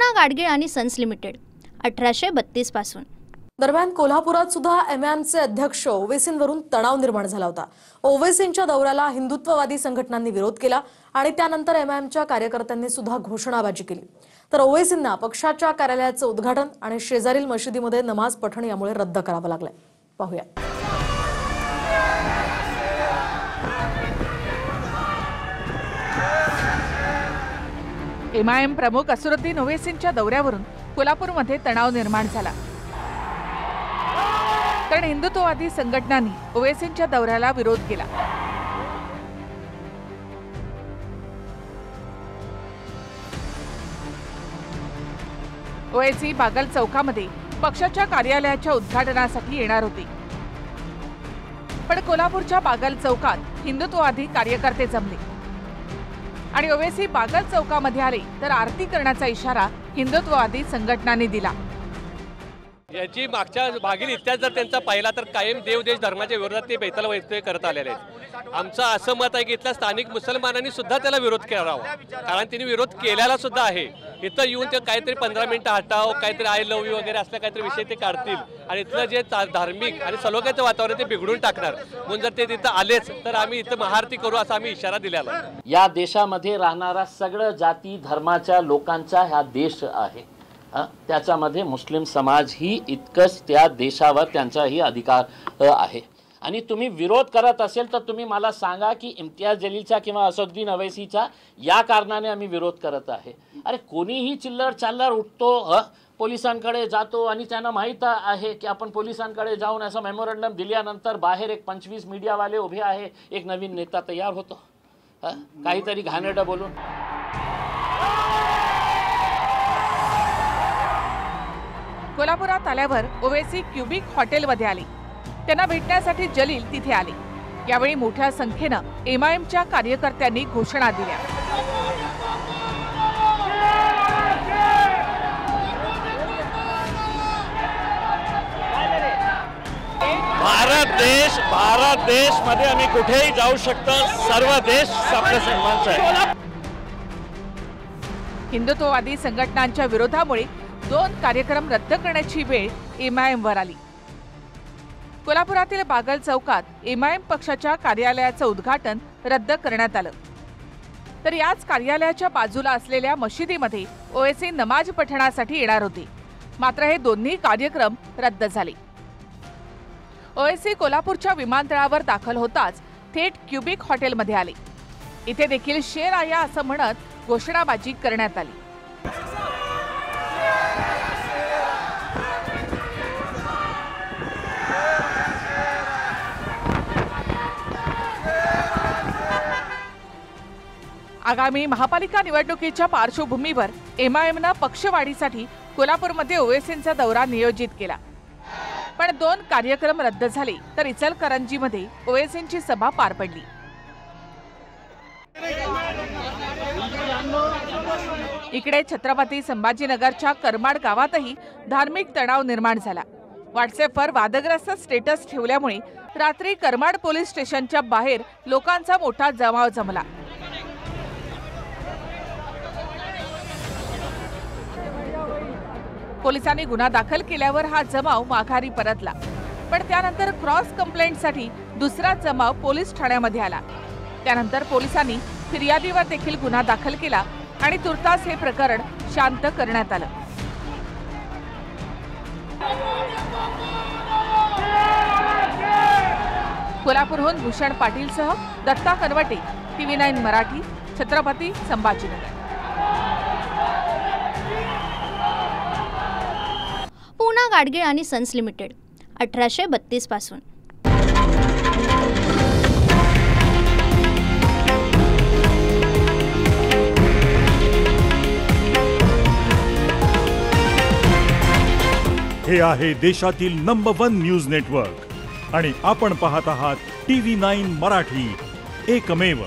पूना गाडगीळ आणि sons limited 1832 पासून। दरम्यान कोल्हापुरात सुद्धा एमआयएमचे अध्यक्ष ओवेसींवरून तणाव निर्माण झाला होता। ओवेसींच्या दौऱ्याला हिंदुत्ववादी संघटनांनी विरोध केला आणि त्यानंतर एमआयएमच्या कार्यकर्त्यांनी सुद्धा घोषणाबाजी केली। तर ओवेसींना पक्षाच्या कार्यालयाचं उद्घाटन आणि शेजारील मशिदीमध्ये नमाज पठण यामुळे रद्द करावं लागलंय। पाहूया। एमआयएम प्रमुख असुरुद्दीन ओवेसींच्या दौऱ्यावरून कोल्हापूरमध्ये तणाव निर्माण झाला, कारण हिंदुत्ववादी संघटनांनी ओवेसींच्या दौऱ्याला विरोध केला। ओवेसी बागल चौकामध्ये पक्षाच्या कार्यालयाच्या उद्घाटनासाठी येणार होते, पण कोल्हापूरच्या बागल चौकात हिंदुत्ववादी कार्यकर्ते जमले आणि ओवेसी बागल चौकामध्ये आले तर आरती करण्याचा इशारा हिंदुत्ववादी संघटनांनी दिला। याची मागच्या मागील इतिहास जर त्यांचा पाहिला तर कायम देवदेश धर्माच्या विरोधात ते बैतल वैतय करत आलेले आहेत। आमचं असं मत आहे की इथल्या स्थानिक मुसलमानांनी सुद्धा त्याला विरोध करावा, कारण त्यांनी विरोध केलेला सुद्धा आहे। इथं येऊन ते काहीतरी 15 मिनिटं हटाव, काहीतरी आय लव्ह यू वगैरे असल्या काहीतरी विषय ते काढतील आणि इथलं जे धार्मिक आणि सलोख्याचं वातावरण ते बिघडून टाकणार। म्हणून जर ते तिथं आलेच तर आम्ही इथं महाआरती करू असा आम्ही इशारा दिलेला आहे। या देशामध्ये राहणारा सगळं जाती धर्माच्या लोकांचा हा देश आहे। त्याच्यामध्ये मुस्लिम समाज ही इतकंच त्या देशावर त्यांचाही अधिकार आहे आणि तुम्ही विरोध करत असेल तर तुम्ही मला सांगा की इम्तियाज जलीलचा किंवा असदुद्दीन ओवैसीचा या कारणाने आम्ही विरोध करत आहे। अरे कोणीही चिल्लर चाल्लर उठतो, पोलिसांकडे जातो आणि त्यांना माहीत आहे की आपण पोलिसांकडे जाऊन असं मेमोरंडम दिल्यानंतर बाहेर एक 25 मीडियावाले उभे आहे, एक नवीन नेता तयार होतो काहीतरी घाणेरडं बोलून। कोल्हापुरात आल्यावर ओवेसी क्युबिक हॉटेलमध्ये आले। त्यांना भेटण्यासाठी जलील तिथे आले। यावेळी मोठ्या संख्येनं एमआयएमच्या कार्यकर्त्यांनी घोषणा दिल्या। भारत देश मध्ये आम्ही कुठेही जाऊ शकतो, सर्व देश आपल्या सन्मानचा आहे। हिंदुत्ववादी संघटनांच्या विरोधामुळे 2 कार्यक्रम रद्द करण्याची वेळ एमआयएमवर आली। कोल्हापुरातील बागल चौकात एमआयएम पक्षाच्या कार्यालयाचं उद्घाटन रद्द करण्यात आलं, तर याच कार्यालयाच्या बाजूला असलेल्या मशिदीमध्ये ओवेसी नमाज पठणासाठी येणार होते, मात्र हे दोन्ही कार्यक्रम रद्द झाले। ओवेसी कोल्हापूरच्या विमानतळावर दाखल होताच थेट क्युबिक हॉटेलमध्ये आले। इथे देखील शेर आया असं म्हणत घोषणाबाजी करण्यात आली। आगामी महापालिका निवडणुकीच्या पार्श्वभूमीवर एमआयएमनं पक्षवाढीसाठी कोल्हापूरमध्ये ओवेसींचा दौरा नियोजित केला, पण 2 कार्यक्रम रद्द झाले तर इचलकरंजीमध्ये ओवेसींची सभा पार पडली। इकडे छत्रपती संभाजीनगरच्या करमाड गावातही धार्मिक तणाव निर्माण झाला। व्हॉट्सअॅपवर वादग्रस्त स्टेटस ठेवल्यामुळे रात्री करमाड पोलीस स्टेशनच्या बाहेर लोकांचा मोठा जमाव जमला। पोलिसांनी गुन्हा दाखल केल्यावर हा जमाव माघारी परतला, पण त्यानंतर क्रॉस कंप्लेंटसाठी दुसरा जमाव पोलीस ठाण्यामध्ये आला। त्यानंतर पोलिसांनी फिर्यादीवर देखील गुन्हा दाखल केला आणि तुर्तास हे प्रकरण शांत करण्यात आलं। कोल्हापूरहून भूषण पाटीलसह दत्ता कनवटे, TV9 मराठी, छत्रपती संभाजीनगर। पूना गाडगीळ आणि सन्स लिमिटेड 1832 पासून। हे आहे देशातील नंबर 1 न्यूज नेटवर्क आणि आपण पाहत आहात TV9 मराठी, एकमेव।